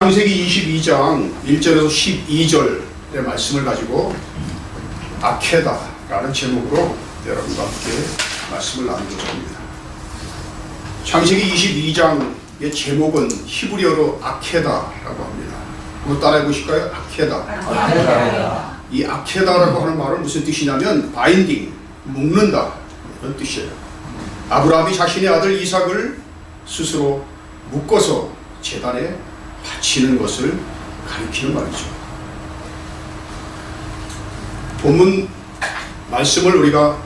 창세기 22장 1절에서 12절의 말씀을 가지고 아케다라는 제목으로 여러분과 함께 말씀을 나누고자 합니다. 창세기 22장의 제목은 히브리어로 아케다라고 합니다. 한번 따라해 보실까요? 아케다. 이 아케다라고 하는 말은 무슨 뜻이냐면 바인딩, 묶는다 이런 뜻이에요. 아브라함이 자신의 아들 이삭을 스스로 묶어서 제단에 바치는 것을 가리키는 말이죠. 본문 말씀을 우리가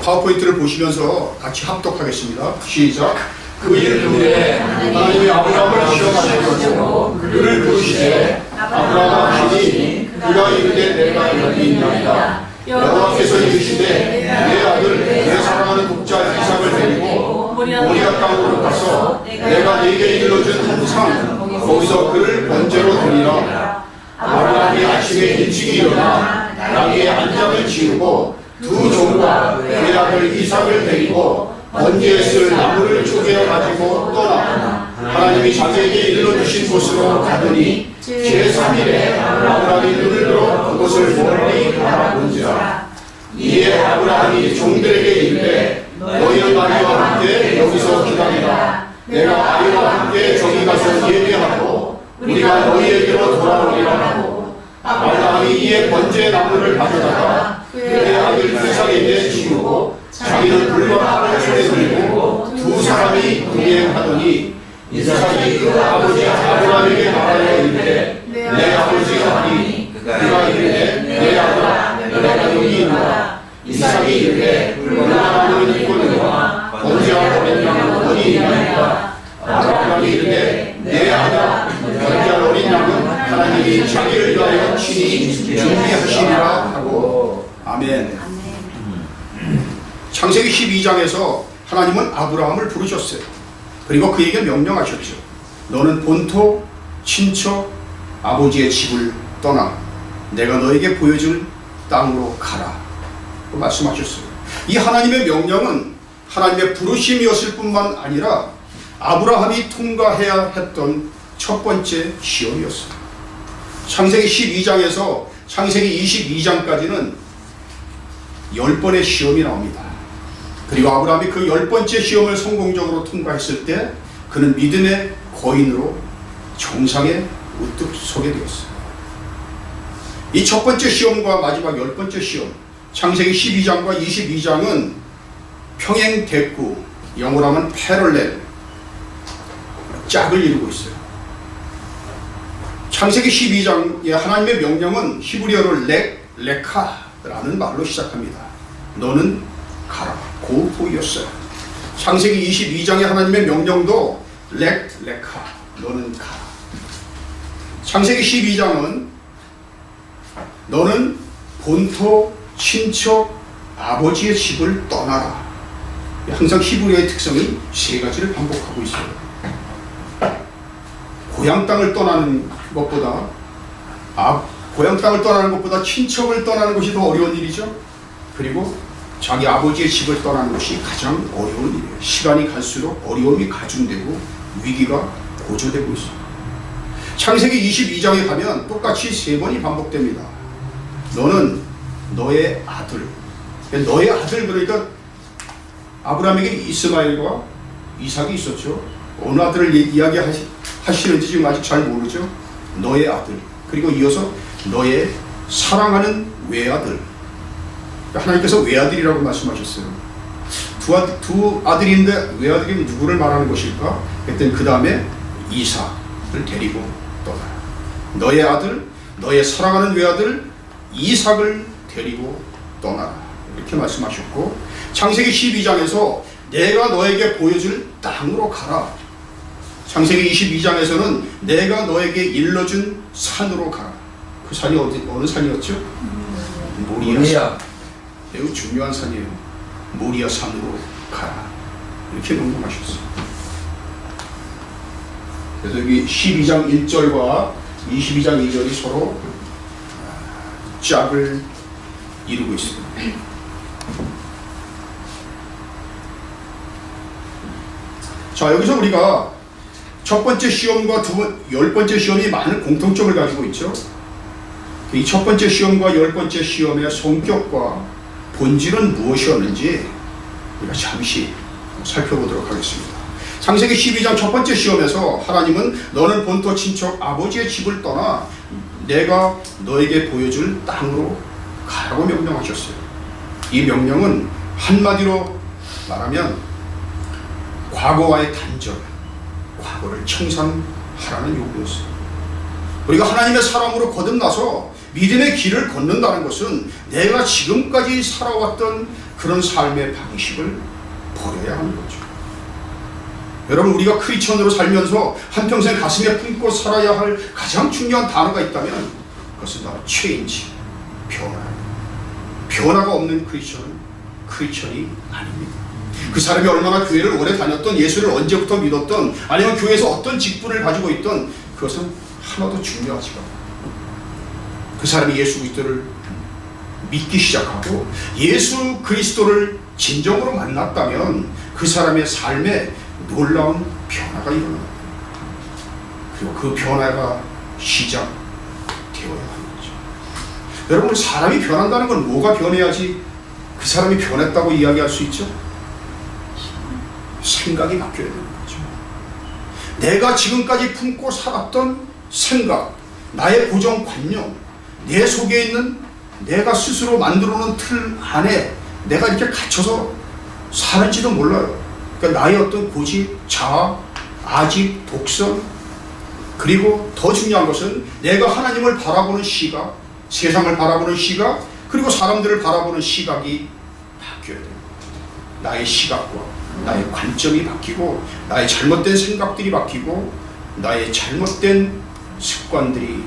파워포인트를 보시면서 같이 합독하겠습니다. 시작. 그 이르되 하나님이 아브라함을 시험하시고 그를 부르시되 아브라함아 하시니 그가 이르되 내가 여기 있나이다. 여호와께서 이르시되 내 아들 내 사랑하는 독자 이삭을 데리고 모리아 땅으로 가서 내가 네게 일러준 한 산 거기서 그를 번제로 드리라. 아브라함이 아침에 일찍이 일어나 나귀의 안장을 지우고 두 종과 그 아들 이삭을 데리고 번제에 쓸 나무를 쪼개어 가지고 떠나 하나님이 자기에게 일러주신 곳으로 가더니 제3일에 아브라함이 눈을 들어 그곳을 멀리 바라본지라. 이에 아브라함이 종들에게 이르되 너희는 나귀와 함께 여기서 기다리라. 내가 아이와 함께 저기 가서 예배하고 우리가 너희에게로 돌아오리라 하고 아브라함이 이에 번제 나무를 가져다가 그의 아들 이삭에게 지우고 자기는 불과 칼을 손에 들고 두 사람이 동행하더니 이삭이 그 아버지 아브라함에게 말하여 이르되 내 아버지가 하니 그가 이르되 내 아들아 내가 여기 있노라. 이삭이 이르되 붉은 나무는 있거니와 번제와 어린 양은 어디 있나이까. 아브라함이 이르되 내 아들아 번제와 어린 양은 하나님이 자기를 위하여 친히 준비하시리라 하고. 아멘. 창세기 12장에서 하나님은 아브라함을 부르셨어요. 그리고 그에게 명령하셨죠. 너는 본토, 친척, 아버지의 집을 떠나 내가 너에게 보여줄 땅으로 가라 말씀하셨어요. 이 하나님의 명령은 하나님의 부르심이었을 뿐만 아니라 아브라함이 통과해야 했던 첫 번째 시험이었어요. 창세기 12장에서 창세기 22장까지는 10번의 시험이 나옵니다. 그리고 아브라함이 그 10번째 시험을 성공적으로 통과했을 때 그는 믿음의 거인으로 정상에 우뚝 서게 되었어요. 이 첫 번째 시험과 마지막 10번째 시험, 창세기 12장과 22장은 평행 대구, 영어로 하면 패럴렐, 짝을 이루고 있어요. 창세기 12장의 하나님의 명령은 히브리어로 레카라는 말로 시작합니다. 너는 가라, go for였어요. 창세기 22장의 하나님의 명령도 레카, 너는 가라. 창세기 12장은 너는 본토, 친척, 아버지의 집을 떠나라. 항상 히브리어의 특성이 세 가지를 반복하고 있어요. 고향 땅을 떠나는 것보다 고향 땅을 떠나는 것보다 친척을 떠나는 것이 더 어려운 일이죠. 그리고 자기 아버지의 집을 떠나는 것이 가장 어려운 일이에요. 시간이 갈수록 어려움이 가중되고 위기가 고조되고 있어요. 창세기 22장에 가면 똑같이 세 번이 반복됩니다. 너는 너의 아들, 너의 아들, 그러니까 아브라함에게 이스마엘과 이삭이 있었죠. 어느 아들을 이야기하시는지 지금 아직 잘 모르죠. 너의 아들, 그리고 이어서 너의 사랑하는 외아들. 하나님께서 외아들이라고 말씀하셨어요. 두 아들인데 외아들이 누구를 말하는 것일까? 그랬더니 그 다음에 이삭을 데리고 떠나요. 너의 아들, 너의 사랑하는 외아들 이삭을 데리고 떠나라 이렇게 말씀하셨고, 창세기 12장에서 내가 너에게 보여줄 땅으로 가라. 창세기 22장에서는 내가 너에게 일러준 산으로 가라. 그 산이 어느 산이었죠? 모리아. 매우 중요한 산이에요. 모리아 산으로 가라 이렇게 명령하셨어요. 그래서 여기 12장 1절과 22장 2절이 서로 짝을 이루고 있습니다. 자, 여기서 우리가 첫 번째 시험과 10번째 시험이 많은 공통점을 가지고 있죠. 이 첫 번째 시험과 10번째 시험의 성격과 본질은 무엇이었는지 우리가 잠시 살펴보도록 하겠습니다. 창세기 12장 첫 번째 시험에서 하나님은 너는 본토 친척 아버지의 집을 떠나 내가 너에게 보여줄 땅으로 가라고 명령하셨어요. 이 명령은 한마디로 말하면 과거와의 단절, 과거를 청산하라는 요구였어요. 우리가 하나님의 사람으로 거듭나서 믿음의 길을 걷는다는 것은 내가 지금까지 살아왔던 그런 삶의 방식을 버려야 하는 거죠. 여러분, 우리가 크리스천으로 살면서 한평생 가슴에 품고 살아야 할 가장 중요한 단어가 있다면 그것은 바로 체인지, 변화가 없는 크리스천은 크리스천이 아닙니다. 그 사람이 얼마나 교회를 오래 다녔던, 예수를 언제부터 믿었던, 아니면 교회에서 어떤 직분을 가지고 있던, 그것은 하나도 중요하지가 않아요. 그 사람이 예수 그리스도를 믿기 시작하고 예수 그리스도를 진정으로 만났다면 그 사람의 삶에 놀라운 변화가 일어납니다. 그리고 그 변화가 시작되어야 하는 거죠. 여러분, 사람이 변한다는 건 뭐가 변해야지 그 사람이 변했다고 이야기할 수 있죠? 생각이 바뀌어야 되는 거죠. 내가 지금까지 품고 살았던 생각, 나의 고정관념, 내 속에 있는 내가 스스로 만들어 놓은 틀 안에 내가 이렇게 갇혀서 사는지도 몰라요. 그러니까 나의 어떤 고집, 자아, 아집, 독선, 그리고 더 중요한 것은 내가 하나님을 바라보는 시각, 세상을 바라보는 시각, 그리고 사람들을 바라보는 시각이 바뀌어야 돼요. 나의 시각과 나의 관점이 바뀌고, 나의 잘못된 생각들이 바뀌고, 나의 잘못된 습관들이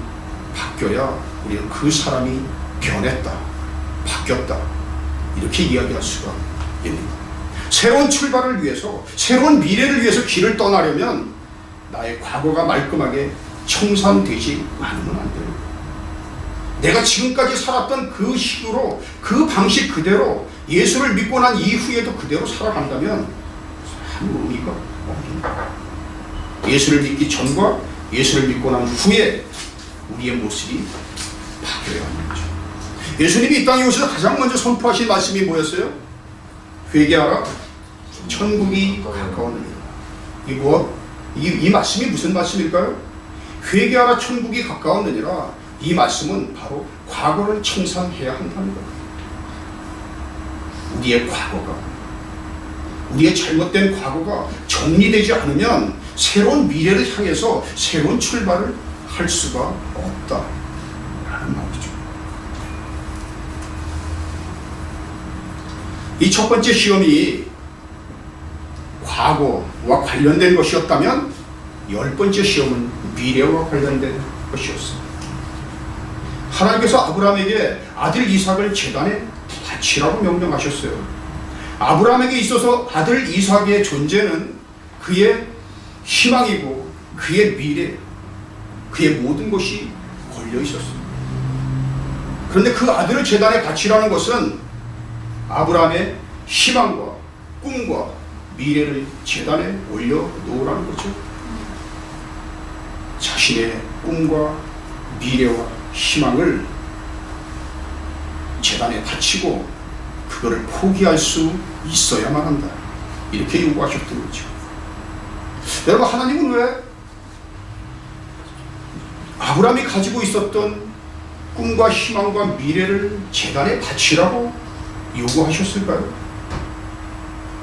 바뀌어야 우리는 그 사람이 변했다, 바뀌었다, 이렇게 이야기할 수가 있습니다. 새로운 출발을 위해서, 새로운 미래를 위해서 길을 떠나려면 나의 과거가 말끔하게 청산되지 않으면 안 돼요. 내가 지금까지 살았던 그 식으로, 그 방식 그대로 예수를 믿고 난 이후에도 그대로 살아간다면 아무 의미가 없습니다. 예수를 믿기 전과 예수를 믿고 난 후에 우리의 모습이 바뀌어야 하는 거죠. 예수님이 이 땅에 오셔서 가장 먼저 선포하신 말씀이 뭐였어요? 회개하라, 천국이 가까웠느니라. 이 무엇? 이 말씀이 무슨 말씀일까요? 회개하라, 천국이 가까웠느니라. 이 말씀은 바로 과거를 청산해야 한다는 거예요. 우리의 과거가, 우리의 잘못된 과거가 정리되지 않으면 새로운 미래를 향해서 새로운 출발을 할 수가 없다라는 말이죠. 이 첫 번째 시험이 과거와 관련된 것이었다면 10번째 시험은 미래와 관련된 것이었습니다. 하나님께서 아브라함에게 아들 이삭을 제단에 바치라고 명령하셨어요. 아브라함에게 있어서 아들 이삭의 존재는 그의 희망이고 그의 미래, 그의 모든 것이 걸려 있었습니다. 그런데 그 아들을 제단에 바치라는 것은 아브라함의 희망과 꿈과 미래를 제단에 올려놓으라는 거죠. 자신의 꿈과 미래와 희망을 제단에 바치고 그거를 포기할 수 있어야만 한다, 이렇게 요구하셨던 거죠. 여러분, 하나님은 왜 아브라함이 가지고 있었던 꿈과 희망과 미래를 제단에 바치라고 요구하셨을까요?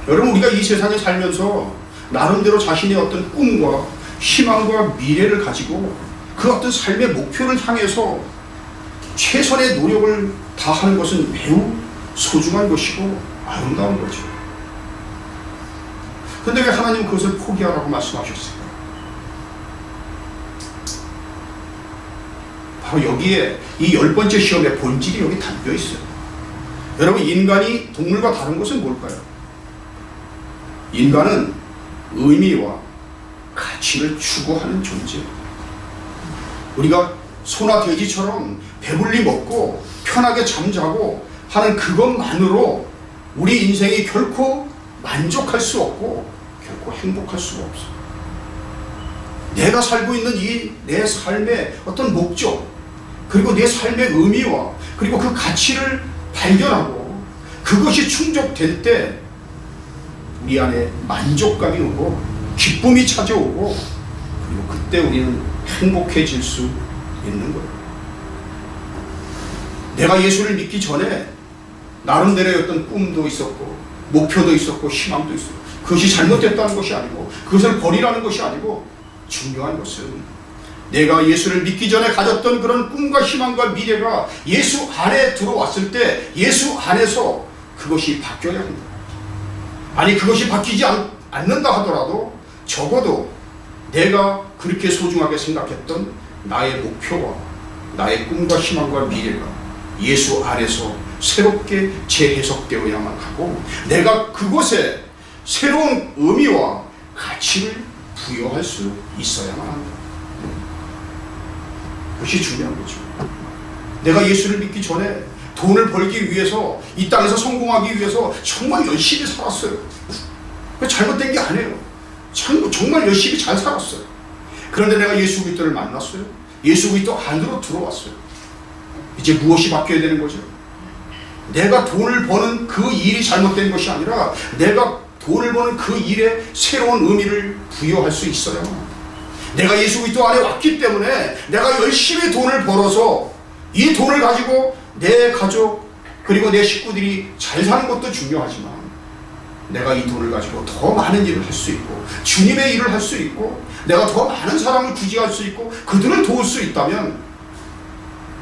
여러분, 우리가 이 세상에 살면서 나름대로 자신의 어떤 꿈과 희망과 미래를 가지고 그 어떤 삶의 목표를 향해서 최선의 노력을 다하는 것은 매우 소중한 것이고 아름다운 거죠. 그런데 왜 하나님은 그것을 포기하라고 말씀하셨을까요? 바로 여기에 이 10번째 시험의 본질이 여기 담겨 있어요. 여러분, 인간이 동물과 다른 것은 뭘까요? 인간은 의미와 가치를 추구하는 존재예요. 우리가 소나 돼지처럼 배불리 먹고 편하게 잠자고 하는 그것만으로 우리 인생이 결코 만족할 수 없고 결코 행복할 수가 없어요. 내가 살고 있는 이 내 삶의 어떤 목적, 그리고 내 삶의 의미와 그리고 그 가치를 발견하고 그것이 충족될 때 우리 안에 만족감이 오고 기쁨이 찾아오고, 그리고 그때 우리는 행복해질 수 있는 거예요. 내가 예수를 믿기 전에 나름대로의 어떤 꿈도 있었고 목표도 있었고 희망도 있었고, 그것이 잘못됐다는 것이 아니고 그것을 버리라는 것이 아니고, 중요한 것은 내가 예수를 믿기 전에 가졌던 그런 꿈과 희망과 미래가 예수 안에 들어왔을 때 예수 안에서 그것이 바뀌어야 합니다. 아니, 그것이 바뀌지 않는다 하더라도 적어도 내가 그렇게 소중하게 생각했던 나의 목표와 나의 꿈과 희망과 미래가 예수 안에서 새롭게 재해석되어야만 하고, 내가 그곳에 새로운 의미와 가치를 부여할 수 있어야만 합니다. 그것이 중요한 거죠. 내가 예수를 믿기 전에 돈을 벌기 위해서, 이 땅에서 성공하기 위해서 정말 열심히 살았어요. 잘못된 게 아니에요. 정말 열심히 잘 살았어요. 그런데 내가 예수 그리스도를 만났어요. 예수 그리스도 안으로 들어왔어요. 이제 무엇이 바뀌어야 되는 거죠? 내가 돈을 버는 그 일이 잘못된 것이 아니라 내가 돈을 버는 그 일에 새로운 의미를 부여할 수 있어요. 내가 예수 그리스도 안에 왔기 때문에 내가 열심히 돈을 벌어서 이 돈을 가지고 내 가족 그리고 내 식구들이 잘 사는 것도 중요하지만, 내가 이 돈을 가지고 더 많은 일을 할 수 있고 주님의 일을 할 수 있고 내가 더 많은 사람을 구제할 수 있고 그들을 도울 수 있다면,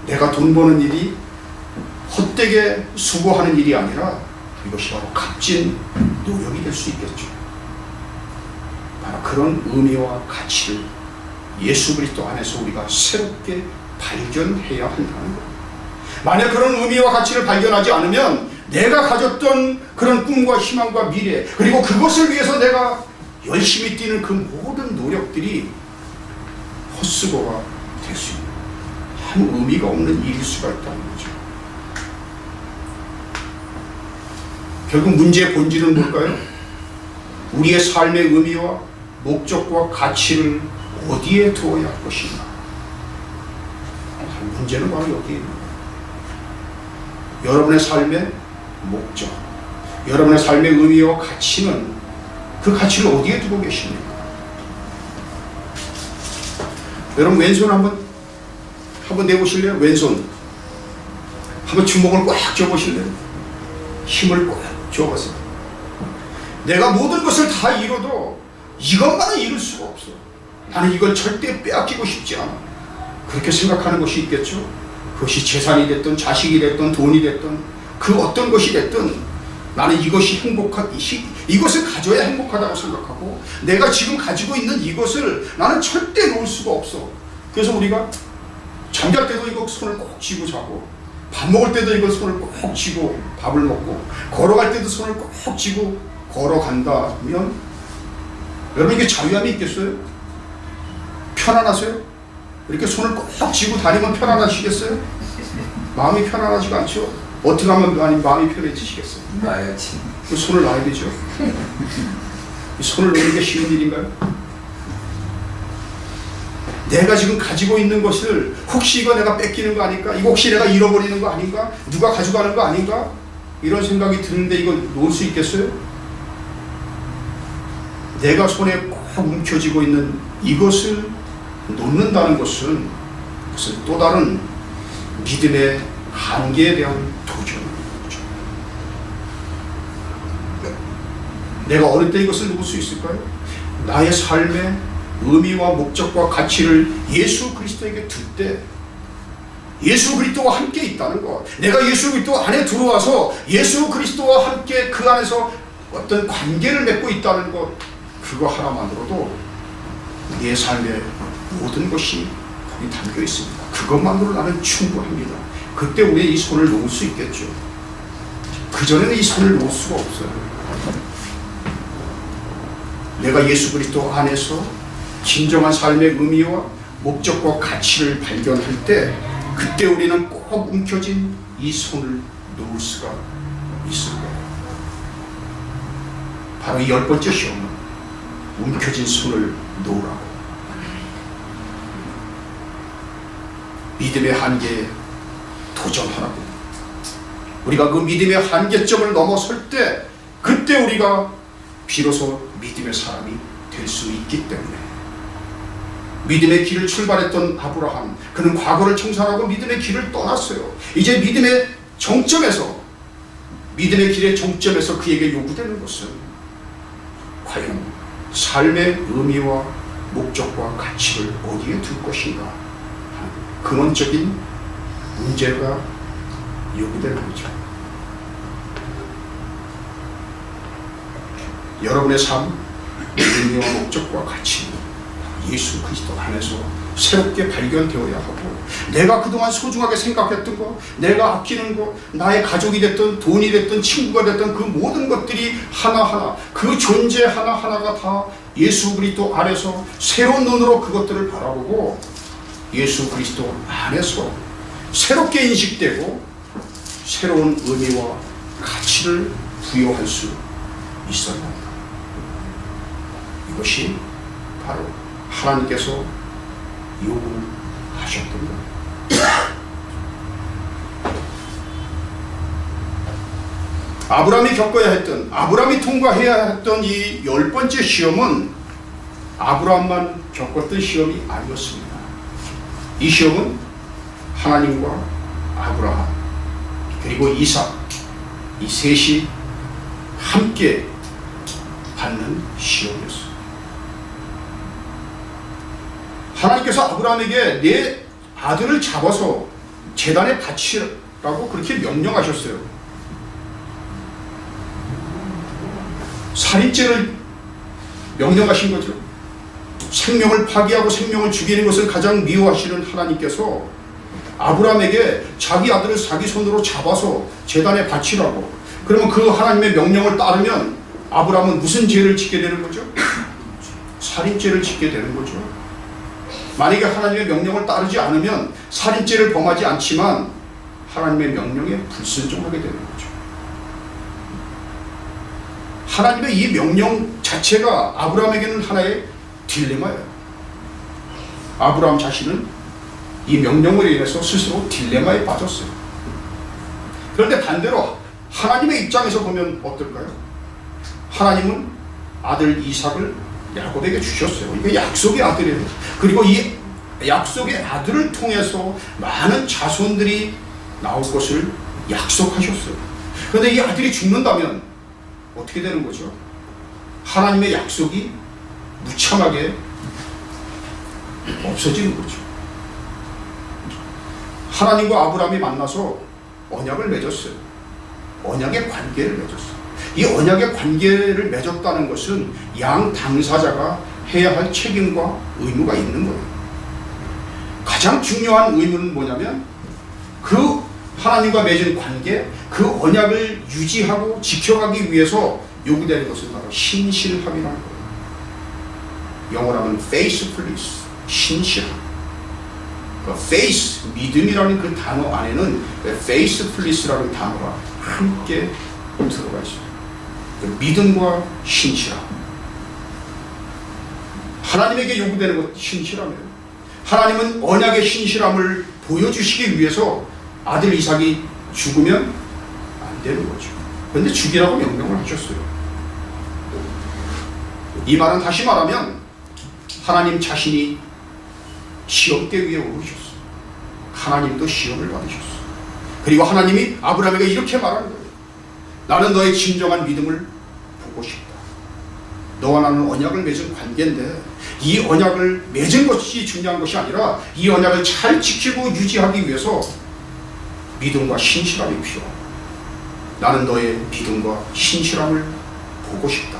내가 돈 버는 일이 헛되게 수고하는 일이 아니라 이것이 바로 값진 노력이 될 수 있겠죠. 바로 그런 의미와 가치를 예수 그리스도 안에서 우리가 새롭게 발견해야 한다는 거예요. 만약 그런 의미와 가치를 발견하지 않으면 내가 가졌던 그런 꿈과 희망과 미래, 그리고 그것을 위해서 내가 열심히 뛰는 그 모든 노력들이 헛수고가 될 수 있는, 아무 의미가 없는 일일 수가 있다는 거죠. 결국 문제의 본질은 뭘까요? 우리의 삶의 의미와 목적과 가치를 어디에 두어야 할 것인가? 문제는 바로 여기에 있는 거예요. 여러분의 삶의 목적, 여러분의 삶의 의미와 가치는 그 가치를 어디에 두고 계십니까? 여러분 왼손 한번 내보실래요? 왼손 한번 주먹을 꽉 쥐어보실래요? 힘을 꽉 쥐어보세요. 내가 모든 것을 다 이뤄도 이것만은 이룰 수가 없어. 나는 이걸 절대 빼앗기고 싶지 않아. 그렇게 생각하는 것이 있겠죠. 그것이 재산이 됐든 자식이 됐든 돈이 됐든 그 어떤 것이 됐든 나는 이것이 이것을 가져야 행복하다고 생각하고, 내가 지금 가지고 있는 이것을 나는 절대 놓을 수가 없어. 그래서 우리가 잠잘 때도 이거 손을 꼭 쥐고 자고, 밥 먹을 때도 이거 손을 꼭 쥐고 밥을 먹고, 걸어갈 때도 손을 꼭 쥐고 걸어간다면 여러분 이게 자유함이 있겠어요? 편안하세요? 이렇게 손을 꼭 쥐고 다니면 편안하시겠어요? 마음이 편안하지가 않죠? 어떻게 하면 마음이 편해지시겠어요? 놔야지. 그 손을 놔야 되죠. 이 손을 놓는 게 쉬운 일인가요? 내가 지금 가지고 있는 것을 혹시 이거 내가 뺏기는 거 아닐까? 이거 혹시 내가 잃어버리는 거 아닌가? 누가 가져가는 거 아닌가? 이런 생각이 드는데 이거 놓을 수 있겠어요? 내가 손에 꼭 움켜쥐고 있는 이것을 놓는다는 것은 또 다른 믿음의 한계에 대한 도전인 거죠. 내가 어릴 때 이것을 놓을 수 있을까요? 나의 삶의 의미와 목적과 가치를 예수 그리스도에게 둘 때 예수 그리스도와 함께 있다는 것, 내가 예수 그리스도 안에 들어와서 예수 그리스도와 함께 그 안에서 어떤 관계를 맺고 있다는 것, 그거 하나만으로도 내 삶의 모든 것이 거기 담겨 있습니다. 그것만으로 나는 충분합니다. 그때 우리 이 손을 놓을 수 있겠죠. 그전에는 이 손을 놓을 수가 없어요. 내가 예수 그리스도 안에서 진정한 삶의 의미와 목적과 가치를 발견할 때, 그때 우리는 꼭 움켜진 이 손을 놓을 수가 있을 거예요. 바로 이 10번째 시험은 움켜진 손을 놓으라고. 믿음의 한계에 도전하라고. 우리가 그 믿음의 한계점을 넘어설 때 그때 우리가 비로소 믿음의 사람이 될 수 있기 때문에. 믿음의 길을 출발했던 아브라함, 그는 과거를 청산하고 믿음의 길을 떠났어요. 이제 믿음의 정점에서, 믿음의 길의 정점에서 그에게 요구되는 것은 과연 삶의 의미와 목적과 가치를 어디에 둘 것인가 하는 근원적인 문제가 요구되는 거죠. 여러분의 삶, 의미와 목적과 가치는 예수 그리스도 안에서 새롭게 발견되어야 하고, 내가 그동안 소중하게 생각했던 거, 내가 아끼는 거, 나의 가족이 됐든 돈이 됐든 친구가 됐든 그 모든 것들이 하나하나, 그 존재 하나하나가 다 예수 그리스도 안에서 새로운 눈으로 그것들을 바라보고 예수 그리스도 안에서 새롭게 인식되고 새로운 의미와 가치를 부여할 수 있어야 합니다. 이것이 바로 하나님께서 요구하셨던 겁니다. 아브라함이 겪어야 했던, 아브라함이 통과해야 했던 이 10번째 시험은 아브라함만 겪었던 시험이 아니었습니다. 이 시험은 하나님과 아브라함 그리고 이삭, 이 셋이 함께 받는 시험이었습니다. 하나님께서 아브라함에게 내 아들을 잡아서 제단에 바치라고 그렇게 명령하셨어요. 살인죄를 명령하신 거죠. 생명을 파괴하고 생명을 죽이는 것을 가장 미워하시는 하나님께서 아브라함에게 자기 아들을 자기 손으로 잡아서 제단에 바치라고. 그러면 그 하나님의 명령을 따르면 아브라함은 무슨 죄를 짓게 되는 거죠? 살인죄를 짓게 되는 거죠. 만약에 하나님의 명령을 따르지 않으면 살인죄를 범하지 않지만 하나님의 명령에 불순종하게 되는 거죠. 하나님의 이 명령 자체가 아브라함에게는 하나의 딜레마예요. 아브라함 자신은 이 명령으로 인해서 스스로 딜레마에 빠졌어요. 그런데 반대로 하나님의 입장에서 보면 어떨까요? 하나님은 아들 이삭을 야곱에게 주셨어요. 이게 약속의 아들이에요. 그리고 이 약속의 아들을 통해서 많은 자손들이 나올 것을 약속하셨어요. 그런데 이 아들이 죽는다면 어떻게 되는 거죠? 하나님의 약속이 무참하게 없어지는 거죠. 하나님과 아브라함이 만나서 언약을 맺었어요. 언약의 관계를 맺었어요. 이 언약의 관계를 맺었다는 것은 양 당사자가 해야 할 책임과 의무가 있는 거예요. 가장 중요한 의무는 뭐냐면 그 하나님과 맺은 관계, 그 언약을 유지하고 지켜가기 위해서 요구되는 것은 바로 신실함이라는 거예요. 영어로 하면 faithfulness, 신실함. 그 faith, 믿음이라는 그 단어 안에는 faithfulness라는 단어가 함께 들어가 있어요. 믿음과 신실함. 하나님에게 요구되는 것 신실함이에요. 하나님은 언약의 신실함을 보여주시기 위해서 아들 이삭이 죽으면 안 되는 거죠. 그런데 죽이라고 명령을 하셨어요. 이 말은 다시 말하면 하나님 자신이 시험대 위에 오르셨어요. 하나님도 시험을 받으셨어요. 그리고 하나님이 아브라함에게 이렇게 말하는 거예요. 나는 너의 진정한 믿음을 보고 싶다. 너와 나는 언약을 맺은 관계인데 이 언약을 맺은 것이 중요한 것이 아니라 이 언약을 잘 지키고 유지하기 위해서 믿음과 신실함이 필요하다. 나는 너의 믿음과 신실함을 보고 싶다.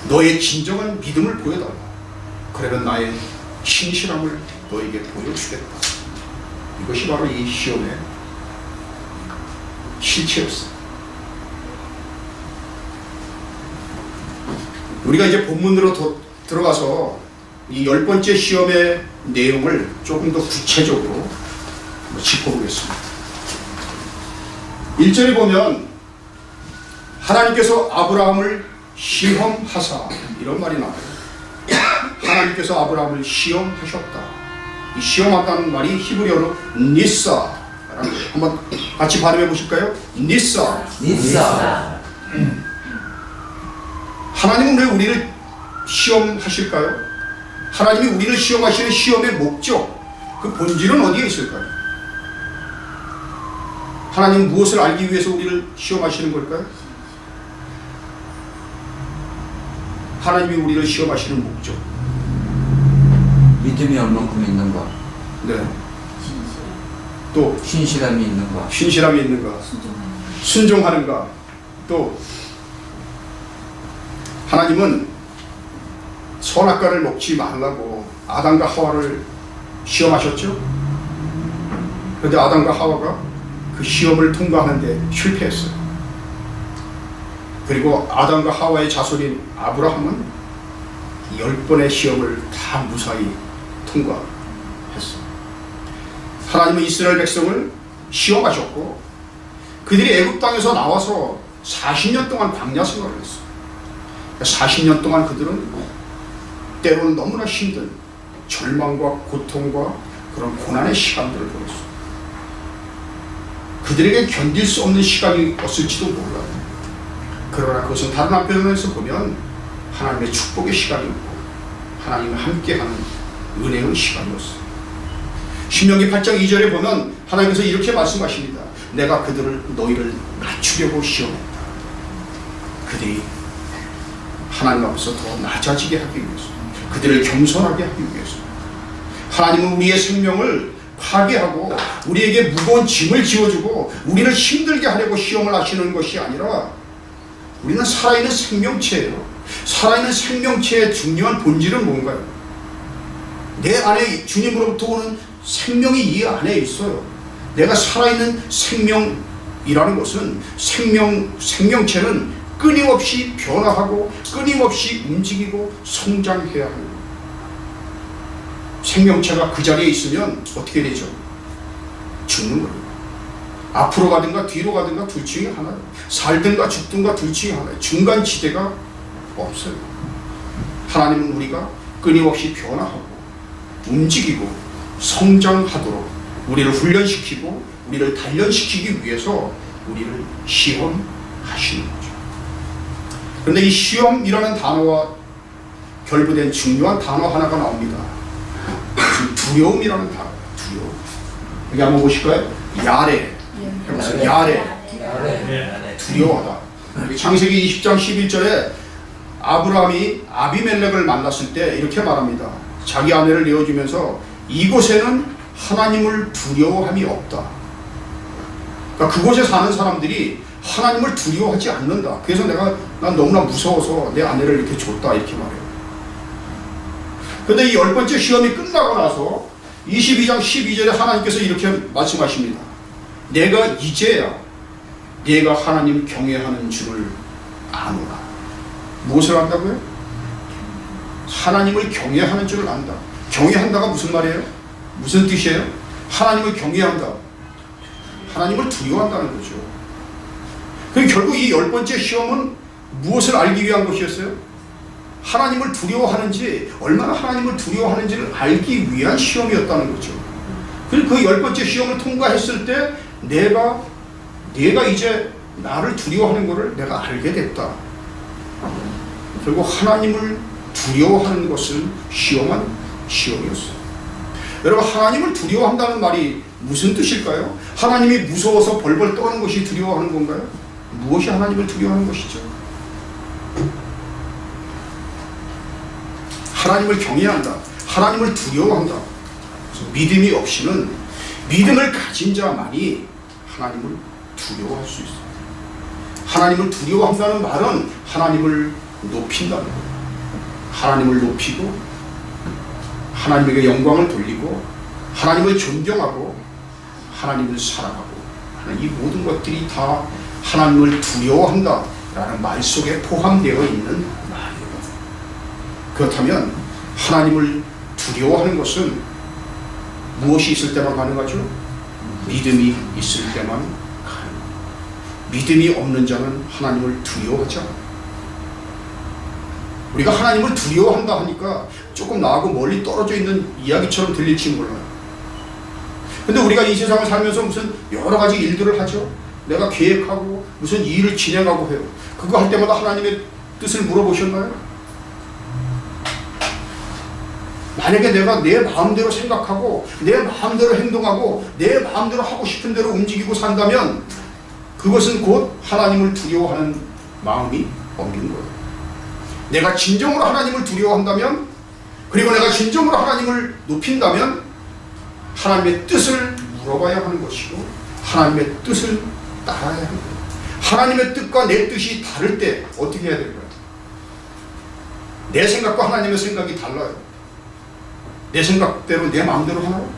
너의 진정한 믿음을 보여달라. 그러면 나의 신실함을 너에게 보여주겠다. 이것이 바로 이 시험의 실체였어요. 우리가 이제 본문으로 들어가서 이 10번째 시험의 내용을 조금 더 구체적으로 짚어보겠습니다. 1절에 보면 하나님께서 아브라함을 시험하사 이런 말이 나와요. 하나님께서 아브라함을 시험하셨다. 이 시험한다는 말이 히브리어로 니사. 한번 같이 발음해 보실까요? 니사. 니사. 하나님은 왜 우리를 시험하실까요? 하나님이 우리를 시험하시는 시험의 목적, 그 본질은 어디에 있을까요? 하나님은 무엇을 알기 위해서 우리를 시험하시는 걸까요? 하나님이 우리를 시험하시는 목적. 믿음이 얼만큼 있는가? 네. 또 신실함이 있는가? 신실함이 있는가? 순종하는가? 또 하나님은 선악과를 먹지 말라고 아담과 하와를 시험하셨죠? 그런데 아담과 하와가 그 시험을 통과하는데 실패했어요. 그리고 아담과 하와의 자손인 아브라함은 10번의 시험을 다 무사히 통과했어요. 하나님은 이스라엘 백성을 시험하셨고 그들이 애굽 땅에서 나와서 40년 동안 광야 생활을 했어요. 40년 동안 그들은 때로는 너무나 힘든 절망과 고통과 그런 고난의 시간들을 보냈어요. 그들에게 견딜 수 없는 시간이었을지도 몰라요. 그러나 그것은 다른 한편에서 보면 하나님의 축복의 시간이었고 하나님과 함께하는 은혜의 시간이었어요. 신명기 8장 2절에 보면 하나님께서 이렇게 말씀하십니다. 내가 그들을 너희를 낮추려고 시험했다. 그들이 하나님 앞에서 더 낮아지게 하기 위해서, 그들을 겸손하게 하기 위해서. 하나님은 우리의 생명을 파괴하고 우리에게 무거운 짐을 지어주고 우리를 힘들게 하려고 시험을 하시는 것이 아니라 우리는 살아있는 생명체예요. 살아있는 생명체의 중요한 본질은 뭔가요? 내 안에 주님으로부터 오는 생명이 이 안에 있어요. 내가 살아있는 생명이라는 것은 생명체는 끊임없이 변화하고 끊임없이 움직이고 성장해야 합니다. 생명체가 그 자리에 있으면 어떻게 되죠? 죽는 거예요. 앞으로 가든가 뒤로 가든가 둘 중에 하나예요. 살든가 죽든가 둘 중에 하나예요. 중간 지대가 없어요. 하나님은 우리가 끊임없이 변화하고 움직이고 성장하도록 우리를 훈련시키고 우리를 단련시키기 위해서 우리를 시험하시는 거죠. 그런데 이 시험이라는 단어와 결부된 중요한 단어 하나가 나옵니다. 두려움이라는 단어. 두려움. 여기 한번 보실까요? 야레. 야레. 두려워하다. 창세기 20장 11절에 아브라함이 아비멜렉을 만났을 때 이렇게 말합니다. 자기 아내를 내어주면서 이곳에는 하나님을 두려워함이 없다. 그러니까 그곳에 사는 사람들이 하나님을 두려워하지 않는다. 그래서 난 너무나 무서워서 내 아내를 이렇게 줬다 이렇게 말해요. 그런데 이 10번째 시험이 끝나고 나서 22장 12절에 하나님께서 이렇게 말씀하십니다. 내가 이제야 내가 하나님 경외하는 줄을 아노라. 무엇을 안다고요? 하나님을 경외하는 줄을 안다. 경외한다가 무슨 말이에요? 무슨 뜻이에요? 하나님을 경외한다. 하나님을 두려워한다는 거죠. 그럼 결국 이 10번째 시험은 무엇을 알기 위한 것이었어요? 하나님을 두려워하는지, 얼마나 하나님을 두려워하는지를 알기 위한 시험이었다는 거죠. 그리고 그 10번째 시험을 통과했을 때 내가 이제 나를 두려워하는 것을 내가 알게 됐다. 결국 하나님을 두려워하는 것을 시험한 시험이었어요. 여러분, 하나님을 두려워한다는 말이 무슨 뜻일까요? 하나님이 무서워서 벌벌 떠는 것이 두려워하는 건가요? 무엇이 하나님을 두려워하는 것이죠? 하나님을 경외한다. 하나님을 두려워한다. 믿음이 없이는, 믿음을 가진 자만이 하나님을 두려워할 수 있어요. 하나님을 두려워한다는 말은 하나님을 높인다는 거예요. 하나님을 높이고 하나님에게 영광을 돌리고 하나님을 존경하고 하나님을 사랑하고 하는 이 모든 것들이 다 하나님을 두려워한다 라는 말 속에 포함되어 있는 말이에요. 그렇다면 하나님을 두려워하는 것은 무엇이 있을 때만 가능하죠? 믿음이 있을 때만 가능합니다. 믿음이 없는 자는 하나님을 두려워하지 않아요. 우리가 하나님을 두려워한다 하니까 조금 나하고 멀리 떨어져 있는 이야기처럼 들릴지 몰라요. 근데 우리가 이 세상을 살면서 무슨 여러 가지 일들을 하죠. 내가 계획하고 무슨 일을 진행하고 해요. 그거 할 때마다 하나님의 뜻을 물어보셨나요? 만약에 내가 내 마음대로 생각하고 내 마음대로 행동하고 내 마음대로 하고 싶은 대로 움직이고 산다면 그것은 곧 하나님을 두려워하는 마음이 없는 거예요. 내가 진정으로 하나님을 두려워한다면, 그리고 내가 진정으로 하나님을 높인다면 하나님의 뜻을 물어봐야 하는 것이고 하나님의 뜻을 따라야 하는 거예요. 하나님의 뜻과 내 뜻이 다를 때 어떻게 해야 될까요? 내 생각과 하나님의 생각이 달라요. 내 생각대로 내 마음대로 하나요?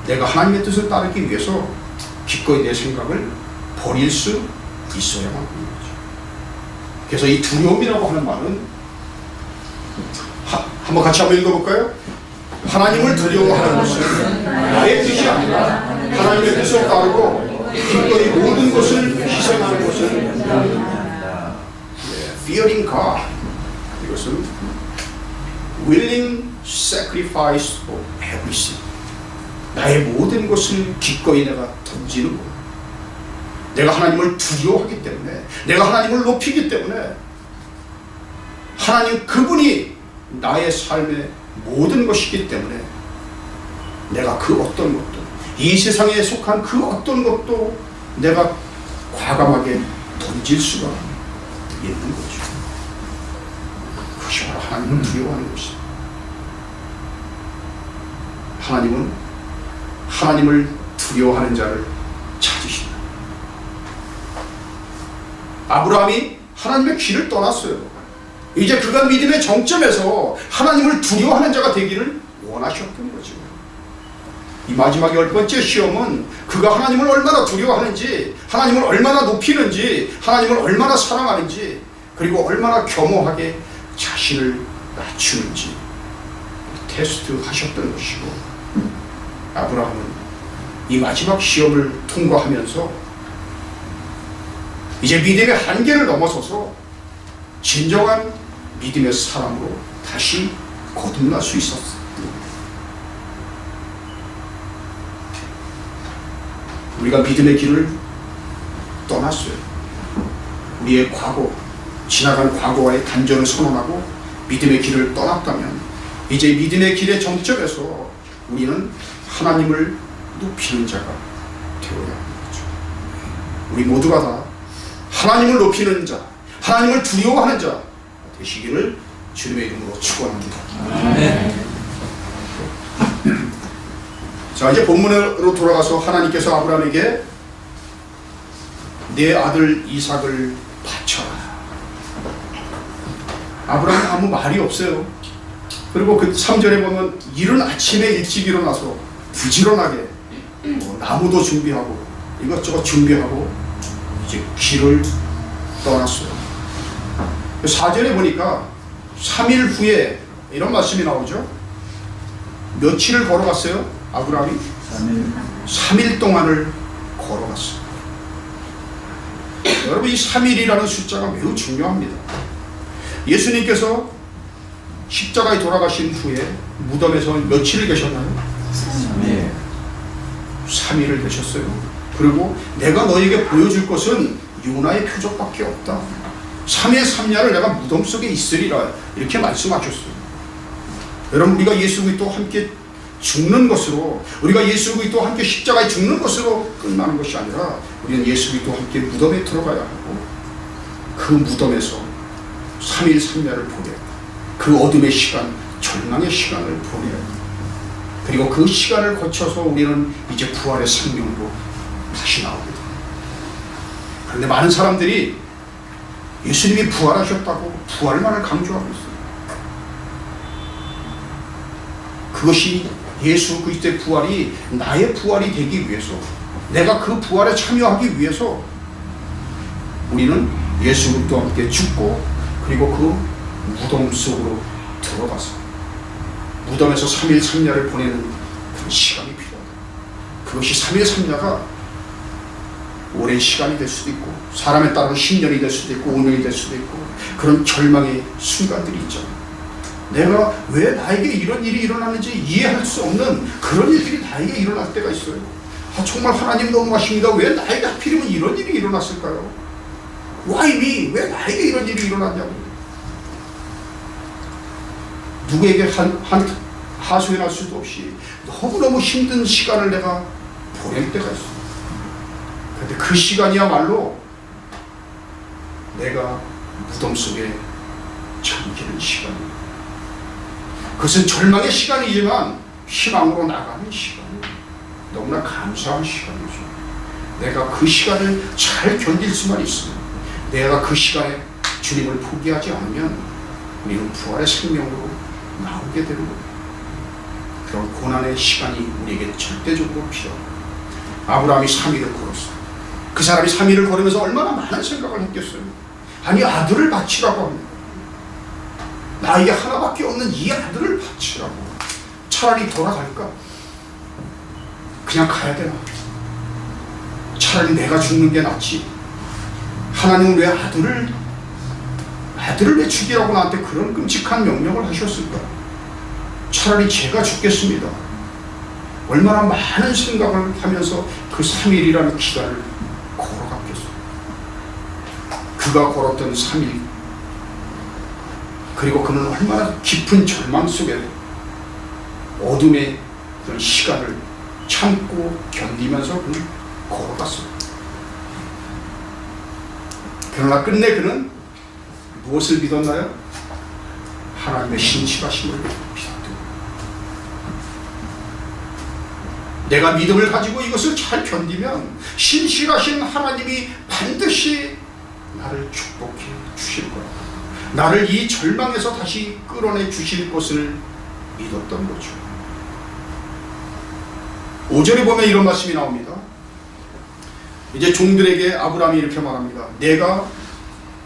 내가 하나님의 뜻을 따르기 위해서 기꺼이 내 생각을 버릴 수 있어야만 하는 거죠. 그래서 이 두려움이라고 하는 말은 한번 같이 한번 읽어볼까요? 하나님을 두려워하는 것은 나의 뜻이 아니라 하나님의 뜻을 따르고 기꺼이 모든 것을 희생하는 것은 fearing God. 이것은 willing sacrifice of everything. 나의 모든 것을 기꺼이 내가 던지는 거예요. 내가 하나님을 두려워하기 때문에, 내가 하나님을 높이기 때문에, 하나님 그분이 나의 삶의 모든 것이기 때문에 내가 그 어떤 것도, 이 세상에 속한 그 어떤 것도 내가 과감하게 던질 수가 있는 거죠. 그것이 바로 하나님을 두려워하는 것입니다. 하나님은 하나님을 두려워하는 자를 찾으신다. 아브라함이 하나님의 길을 떠났어요. 이제 그가 믿음의 정점에서 하나님을 두려워하는 자가 되기를 원하셨던 거죠. 이 마지막 10번째 시험은 그가 하나님을 얼마나 두려워하는지, 하나님을 얼마나 높이는지, 하나님을 얼마나 사랑하는지, 그리고 얼마나 겸허하게 자신을 낮추는지 테스트하셨던 것이고, 아브라함은 이 마지막 시험을 통과하면서 이제 믿음의 한계를 넘어서서 진정한 믿음의 사람으로 다시 거듭날 수 있었습니다. 우리가 믿음의 길을 떠났어요. 우리의 과거, 지나간 과거와의 단절을 선언하고 믿음의 길을 떠났다면 이제 믿음의 길의 정점에서 우리는 하나님을 높이는 자가 되어야 하는 거죠. 우리 모두가 다 하나님을 높이는 자, 하나님을 두려워하는 자 되시기를 주님의 이름으로 축원합니다. 자, 이제 본문으로 돌아가서 하나님께서 아브라함에게 내 아들 이삭을 바쳐라. 아브라함은 아무 말이 없어요. 그리고 그 3절에 보면 이른 아침에 일찍 일어나서 부지런하게 나무도 준비하고 이것저것 준비하고 이제 길을 떠났어요. 4절에 보니까 3일 후에 이런 말씀이 나오죠. 며칠을 걸어갔어요? 아브라함이 3일 동안을 걸어갔어요. 여러분, 이 3일이라는 숫자가 매우 중요합니다. 예수님께서 십자가에 돌아가신 후에 무덤에서 며칠을 계셨나요? 3일을 계셨어요. 그리고 내가 너에게 보여줄 것은 요나의 표적밖에 없다. 3일 3야를 내가 무덤 속에 있으리라, 이렇게 말씀하셨어요. 여러분, 우리가 예수 그리스도와 함께 죽는 것으로, 우리가 예수 그리스도와 함께 십자가에 죽는 것으로 끝나는 것이 아니라 우리는 예수 그리스도와 함께 무덤에 들어가야 하고 그 무덤에서 3일 3야를 보내야 합니다. 그 어둠의 시간, 절망의 시간을 보내야 합니다. 그리고 그 시간을 거쳐서 우리는 이제 부활의 생명으로 다시 나오게 됩니다. 그런데 많은 사람들이 예수님이 부활하셨다고 부활만을 강조하고 있어요. 그것이 예수 그리스도의 부활이 나의 부활이 되기 위해서, 내가 그 부활에 참여하기 위해서 우리는 예수 그리스도와 함께 죽고 그리고 그 무덤 속으로 들어가서 무덤에서 3일 3야를 보내는 그런 시간이 필요하다. 그것이 3일 3야가 오랜 시간이 될 수도 있고 사람에 따라 10년이 될 수도 있고 5년이 될 수도 있고 그런 절망의 순간들이 있죠. 내가 왜 나에게 이런 일이 일어나는지 이해할 수 없는 그런 일들이 나에게 일어날 때가 있어요. 정말 하나님 너무하십니다. 왜 나에게 하필이면 이런 일이 일어났을까요? Why me? 왜 나에게 이런 일이 일어났냐고. 누구에게 하소연할 수도 없이 너무너무 힘든 시간을 내가 보낼 때가 있어요. 그런데 그 시간이야말로 내가 무덤 속에 잠기는 시간이에요. 그것은 절망의 시간이지만 희망으로 나가는 시간이에요. 너무나 감사한 시간이죠. 내가 그 시간을 잘 견딜 수만 있으면, 내가 그 시간에 주님을 포기하지 않으면 우리는 부활의 생명으로 나오게 되는 거예요. 그런 고난의 시간이 우리에게 절대적으로 필요합니다. 아브라함이 3일을 걸었어요. 그 사람이 3일을 걸으면서 얼마나 많은 생각을 했겠어요. 아니, 아들을 바치라고 합니다. 나에게 하나밖에 없는 이 아들을 바치라고. 차라리 돌아갈까? 그냥 가야 되나? 차라리 내가 죽는 게 낫지. 하나님은 왜 아들을 왜 죽이라고 나한테 그런 끔찍한 명령을 하셨을까? 차라리 제가 죽겠습니다. 얼마나 많은 생각을 하면서 그 3일이라는 기간을 걸어갔겠어요. 그가 걸었던 3일, 그리고 그는 얼마나 깊은 절망 속에 어둠의 그런 시간을 참고 견디면서 그는 걸어갔어요. 그러나 끝내 그는 무엇을 믿었나요? 하나님의 신실하심을 믿었대요. 내가 믿음을 가지고 이것을 잘 견디면 신실하신 하나님이 반드시 나를 축복해 주실 거야. 나를 이 절망에서 다시 끌어내 주실 것을 믿었던 거죠. 5절에 보면 이런 말씀이 나옵니다. 이제 종들에게 아브라함이 이렇게 말합니다.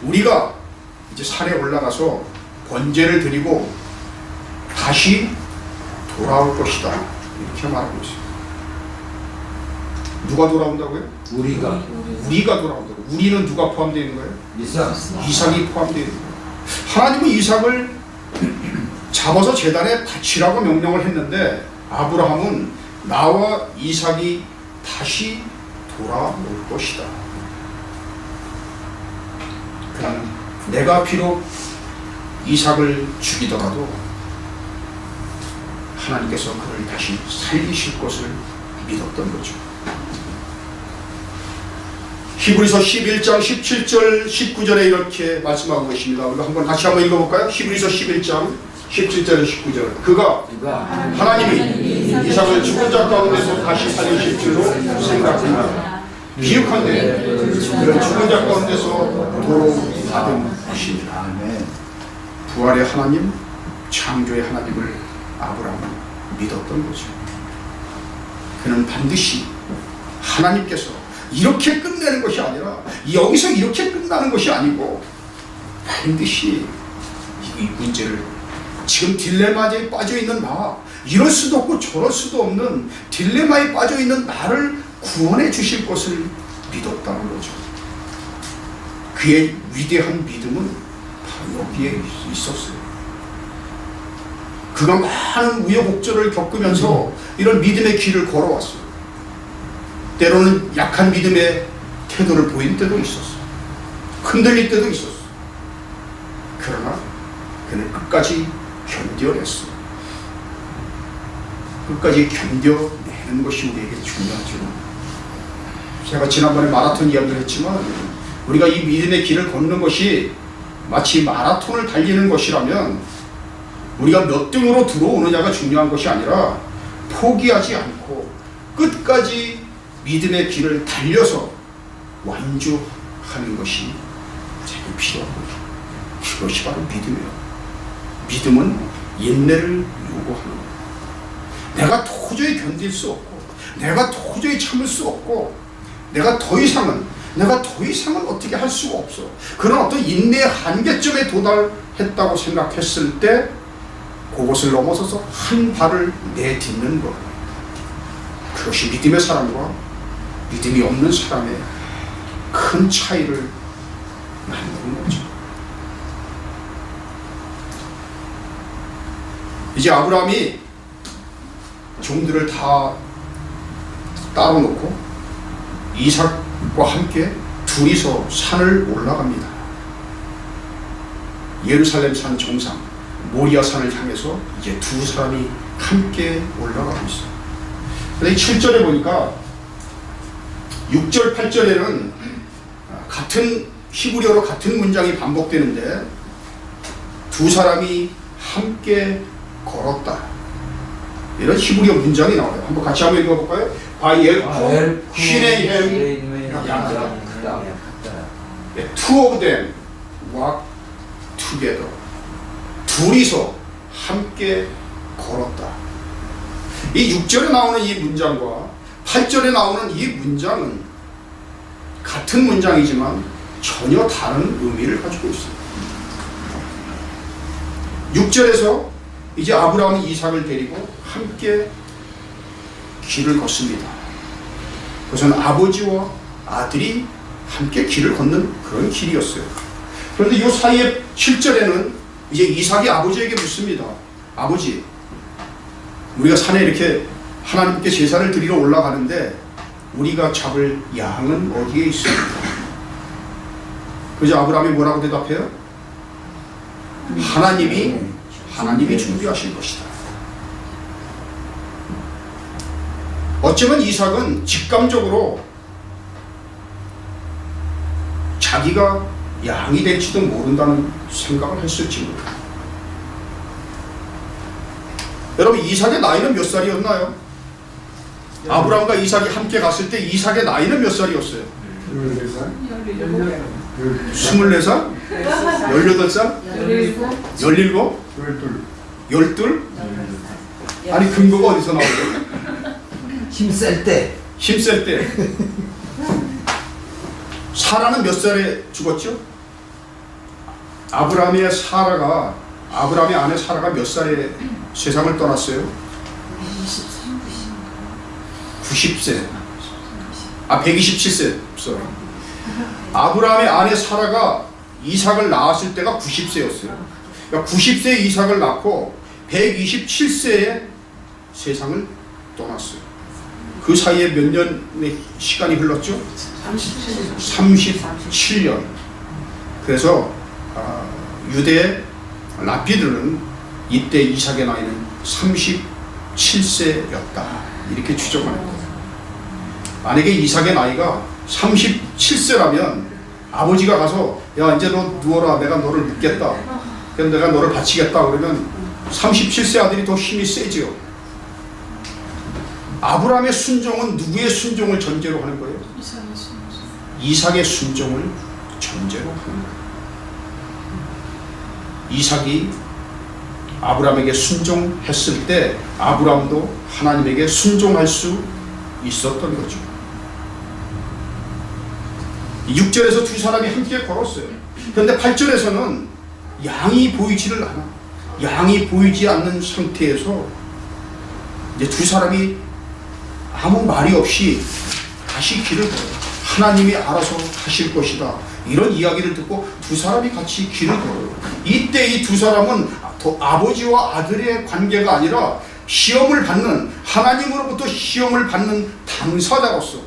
우리가 이제 산에 올라가서 번제를 드리고 다시 돌아올 것이다. 이렇게 말하고 있어요. 누가 돌아온다고요? 우리가 돌아온다고. 우리는 누가 포함되어 있는 거예요? 이삭이 포함되어 있는 거예요. 하나님은 이삭을 잡아서 제단에 바치라고 명령을 했는데 아브라함은 나와 이삭이 다시 돌아올 것이다. 그러나 내가 비록 이삭을 죽이더라도 하나님께서 그를 다시 살리실 것을 믿었던 거죠. 히브리서 11장 17절 19절에 이렇게 말씀하고 계십니다. 우리가 다시 한번 읽어볼까요? 히브리서 11장 17절 19절. 그가 하나님이 이삭을 죽은 자 가운데서 다시 살리실 줄로 생각합니다. 비유컨대 그는 죽은 자 가운데서 도로 받은 것입니다. 부활의 하나님, 창조의 하나님을 아브라함은 믿었던 거죠. 그는 반드시 하나님께서 이렇게 끝내는 것이 아니라 여기서 이렇게 끝나는 것이 아니고 반드시 이 문제를, 지금 딜레마에 빠져있는 나, 이럴 수도 없고 저럴 수도 없는 딜레마에 빠져있는 나를 구원해 주실 것을 믿었다는 거죠. 그의 위대한 믿음은 바로 여기에 있었어요. 그가 많은 우여곡절을 겪으면서 이런 믿음의 길을 걸어왔어요. 때로는 약한 믿음의 태도를 보인 때도 있었어요. 흔들릴 때도 있었어요. 그러나 그는 끝까지 견뎌냈어요. 끝까지 견뎌내는 것이 우리에게 중요하죠. 제가 지난번에 마라톤 이야기를 했지만 우리가 이 믿음의 길을 걷는 것이 마치 마라톤을 달리는 것이라면 우리가 몇 등으로 들어오느냐가 중요한 것이 아니라 포기하지 않고 끝까지 믿음의 길을 달려서 완주하는 것이 제일 필요한 거죠. 그것이 바로 믿음이에요. 믿음은 인내를 요구하는 거예요. 내가 도저히 견딜 수 없고 내가 도저히 참을 수 없고 내가 더 이상은 어떻게 할 수가 없어. 그런 어떤 인내의 한계점에 도달했다고 생각했을 때 그것을 넘어서서 한 발을 내딛는 것. 그것이 믿음의 사람과 믿음이 없는 사람의 큰 차이를 만드는 거죠. 이제 아브라함이 종들을 다 따로 놓고 이삭과 함께 둘이서 산을 올라갑니다. 예루살렘 산 정상 모리아 산을 향해서 이제 두 사람이 함께 올라가고 있어요. 근데 7절에 보니까 6절 8절에는 같은 히브리어로 같은 문장이 반복되는데 두 사람이 함께 걸었다, 이런 히브리어 문장이 나와요. 한번 같이 한번 읽어볼까요? 바이엘쿠 시네이햄 야다. Two of them walk together. 둘이서 함께 걸었다. 이 6절에 나오는 이 문장과 8절에 나오는 이 문장은 같은 문장이지만 전혀 다른 의미를 가지고 있습니다. 6절에서 이제 아브라함이 이삭을 데리고 함께 길을 걷습니다. 그것은 아버지와 아들이 함께 길을 걷는 그런 길이었어요. 그런데 이 사이에 7절에는 이제 이삭이 아버지에게 묻습니다. 아버지, 우리가 산에 이렇게 하나님께 제사를 드리러 올라가는데 우리가 잡을 양은 어디에 있습니까? 그래서 아브라함이 뭐라고 대답해요? 하나님이 준비하실 것이다. 어쩌면 이삭은 직감적으로 자기가 양이 될지도 모른다는 생각을 했을지 모릅니다. 여러분, 이삭의 나이는 몇 살이었나요? 아브라함과 이삭이 함께 갔을 때 이삭의 나이는 몇 살이었어요? 24살? 18살? 17? 12? 아니, 근거가 어디서 나오죠? 힘셀 때. 힘셀 때. 사라는 몇 살에 죽었죠? 아브라함의 아내 사라가 몇 살에 세상을 떠났어요? 90세. 127세. 아브라함의 아내 사라가 이삭을 낳았을 때가 90세였어요. 그러니까 90세에 이삭을 낳고 127세에 세상을 떠났어요. 그 사이에 몇 년의 시간이 흘렀죠? 37년. 그래서 유대 랍비들은 이때 이삭의 나이는 37세였다, 이렇게 추정하는 거예요. 만약에 이삭의 나이가 37세라면 아버지가 가서 야, 이제 너 누워라, 내가 너를 묻겠다, 그래서 내가 너를 바치겠다 그러면 37세 아들이 더 힘이 세지요. 아브라함의 순종은 누구의 순종을 전제로 하는 거예요? 이삭의 순종을 전제로 하는 거예요. 이삭이 아브라함에게 순종했을 때 아브라함도 하나님에게 순종할 수 있었던 거죠. 6절에서 두 사람이 함께 걸었어요. 그런데 8절에서는 양이 보이지를 않아. 양이 보이지 않는 상태에서 이제 두 사람이 아무 말이 없이 다시 길을 걸어요. 하나님이 알아서 하실 것이다, 이런 이야기를 듣고 두 사람이 같이 길을 걸어요. 이때 이 두 사람은 아버지와 아들의 관계가 아니라 시험을 받는, 하나님으로부터 시험을 받는 당사자로서,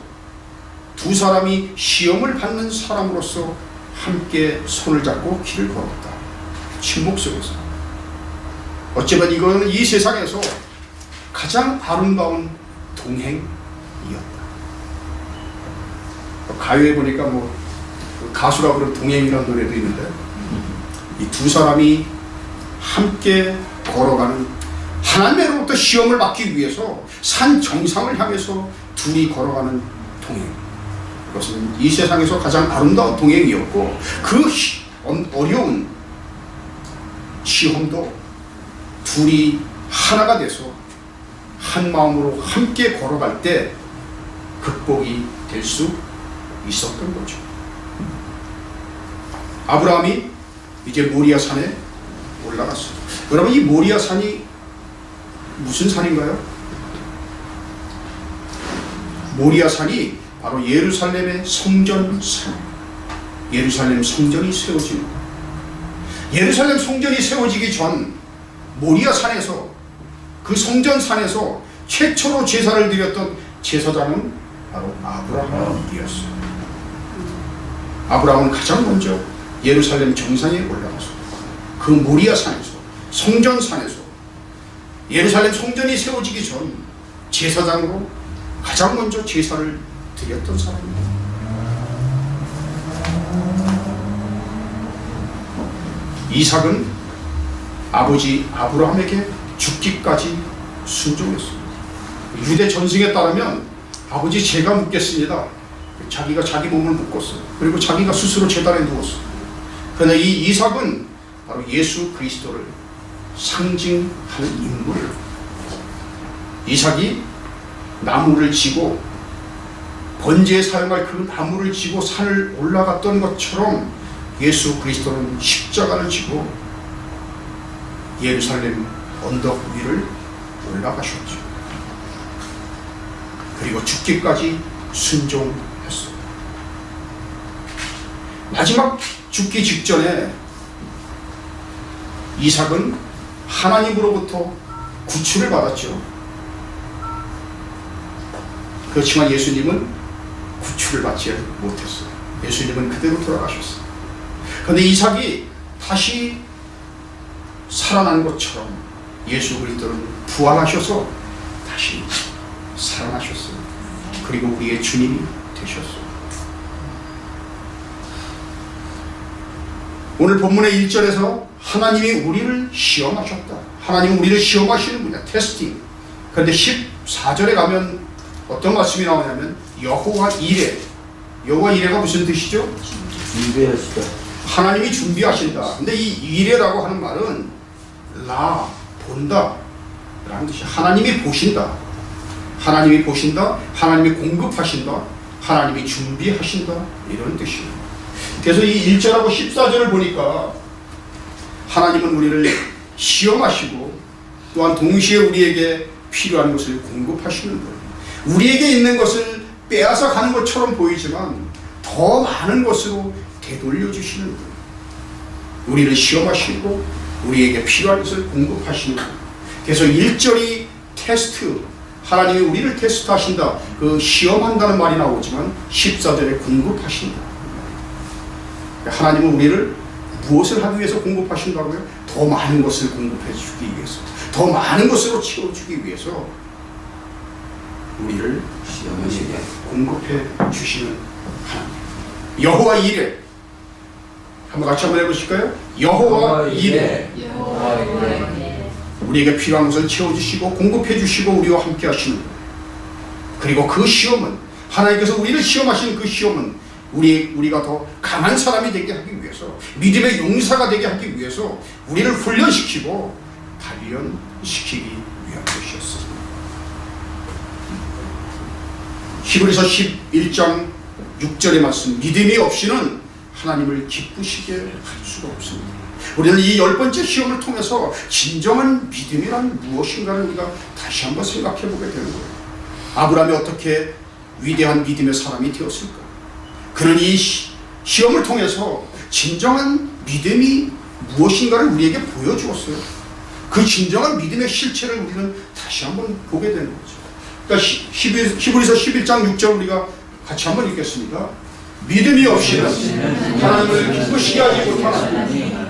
두 사람이 시험을 받는 사람으로서 함께 손을 잡고 길을 걸었다. 침묵 속에서. 어쩌면 이거는 이 세상에서 가장 아름다운 동행이었다. 가요에 보니까 가수가 부른 동행이라는 노래도 있는데, 이 두 사람이 함께 걸어가는, 하나님으로부터 시험을 받기 위해서 산 정상을 향해서 둘이 걸어가는 동행, 그것은 이 세상에서 가장 아름다운 동행이었고, 그 어려운 시험도 둘이 하나가 돼서 한 마음으로 함께 걸어갈 때 극복이 될 수 있었던 거죠. 아브라함이 이제 모리아 산에 올라갔어요. 여러분, 이 모리아 산이 무슨 산인가요? 모리아 산이 바로 예루살렘의 성전산, 예루살렘 성전이 세워지는, 예루살렘 성전이 세워지기 전 모리아 산에서 그 성전산에서 최초로 제사를 드렸던 제사장은 바로 아브라함이었어요. 아브라함은 가장 먼저 예루살렘 정상에 올라가서 그 모리아 산에서, 성전산에서, 예루살렘 성전이 세워지기 전 제사장으로 가장 먼저 제사를 드렸던 사람입니다. 이삭은 아버지 아브라함에게 죽기까지 순종했습니다. 유대 전승에 따르면 아버지 제가 묻겠습니다. 자기가 자기 몸을 묶었어요. 그리고 자기가 스스로 제단에 누웠어요. 그러나 이 이삭은 바로 예수 그리스도를 상징하는 인물. 이삭이 나무를 지고 번제에 사용할 그 나무를 지고 산을 올라갔던 것처럼 예수 그리스도는 십자가를 지고 예루살렘 언덕 위를 올라가셨죠. 그리고 죽기까지 순종했어요. 마지막 죽기 직전에 이삭은 하나님으로부터 구출을 받았죠. 그렇지만 예수님은 구출을 받지 못했어요. 예수님은 그대로 돌아가셨어요. 그런데 이삭이 다시 살아난 것처럼 예수 그리스도는 부활하셔서 다시 살아나셨어요. 그리고 우리의 주님이 되셨어요. 오늘 본문의 1절에서 하나님이 우리를 시험하셨다. 하나님은 우리를 시험하시는 분이야. 테스팅. 그런데 14절에 가면 어떤 말씀이 나오냐면 여호와 이레. 여호와 이레가 무슨 뜻이죠? 준비하시다. 하나님이 준비하신다. 근데 이 이레라고 하는 말은 본다 라는 뜻이야. 하나님이 보신다. 하나님이 보신다. 하나님이 공급하신다. 하나님이 준비하신다. 이런 뜻이에요. 그래서 이 1절하고 14절을 보니까 하나님은 우리를 시험하시고 또한 동시에 우리에게 필요한 것을 공급하시는 거예요. 우리에게 있는 것을 빼앗아 가는 것처럼 보이지만 더 많은 것으로 되돌려 주시는 거예요. 우리를 시험하시고 우리에게 필요한 것을 공급하시는 거예요. 그래서 1절이 테스트, 하나님이 우리를 테스트하신다, 그 시험한다는 말이 나오지만 14절에 공급하신다. 하나님은 우리를 무엇을 하기 위해서 공급하신다고요? 더 많은 것을 공급해 주기 위해서, 더 많은 것으로 채워주기 위해서 우리를 시험하시게 공급해 주시는 하나님. 여호와 이레. 한번 같이 한번 해보실까요? 여호와 이레. 우리에게 필요한 것을 채워주시고 공급해 주시고 우리와 함께 하시는 거예요. 그리고 그 시험은, 하나님께서 우리를 시험하시는 그 시험은 우리가 더 강한 사람이 되게 하기 위해서, 믿음의 용사가 되게 하기 위해서 우리를 훈련시키고 단련시키기 위한 것이었습니다. 히브리서 11장 6절의 말씀, 믿음이 없이는 하나님을 기쁘시게 할 수가 없습니다. 우리는 이 10번째 시험을 통해서 진정한 믿음이란 무엇인가를 우리가 다시 한번 생각해 보게 되는 거예요. 아브라함이 어떻게 위대한 믿음의 사람이 되었을까? 그는 이 시험을 통해서 진정한 믿음이 무엇인가를 우리에게 보여주었어요. 그 진정한 믿음의 실체를 우리는 다시 한번 보게 되는 거죠. 그러니까 히브리서 11장 6절 우리가 같이 한번 읽겠습니다. 믿음이 없이는 하나님을 기쁘시게 하지 못하나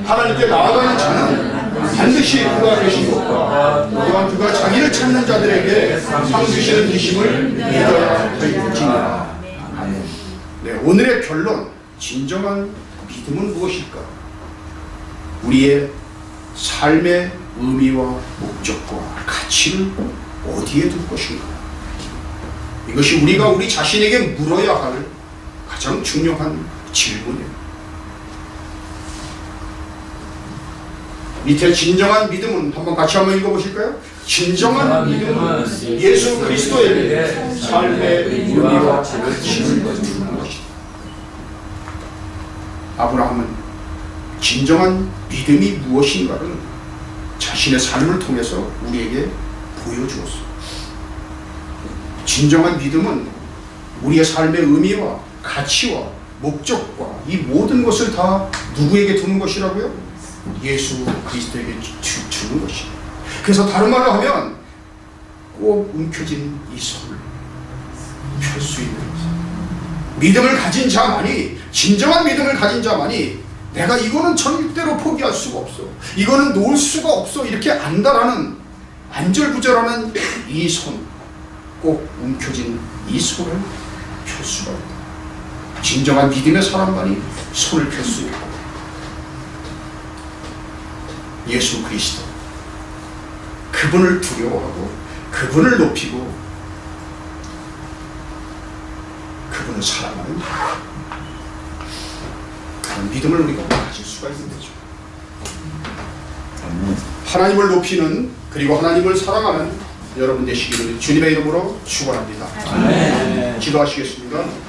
하나님께 나아가는 자는 반드시 그가 계신 것과 또한 그가 자기를 찾는 자들에게 상 주시는 계심을 믿어야 할지니라. 네, 오늘의 결론, 진정한 믿음은 무엇일까? 우리의 삶의 의미와 목적과 가치를 어디에 둘 것인가? 이것이 우리가 우리 자신에게 물어야 할 가장 중요한 질문이에요. 밑에 진정한 믿음은 한번 같이 한번 읽어보실까요? 진정한 믿음은 예수 그리스도에게 삶의 의미와 가치를 주는 것이다. 아브라함은 진정한 믿음이 무엇인가를 자신의 삶을 통해서 우리에게 보여주었어요. 진정한 믿음은 우리의 삶의 의미와 가치와 목적과 이 모든 것을 다 누구에게 두는 것이라고요? 예수 그리스도에게 주는 것이에요. 그래서 다른 말로 하면 꼭 움켜쥔 이 손을 펼 수 있는 믿음을 가진 자만이, 진정한 믿음을 가진 자만이 내가 이거는 절대로 포기할 수가 없어, 이거는 놓을 수가 없어, 이렇게 안다라는, 안절부절하는 이 손, 꼭 움켜쥔 이 손을 펼 수가 있다. 진정한 믿음의 사람만이 손을 펼 수 있고, 예수 그리스도, 그분을 두려워하고 그분을 높이고 그분을 사랑하는 그런 믿음을 우리가 가질 수가 있는 거죠. 하나님을 높이는, 그리고 하나님을 사랑하는 여러분 되시기를 주님의 이름으로 축원합니다. 아멘. 기도하시겠습니다.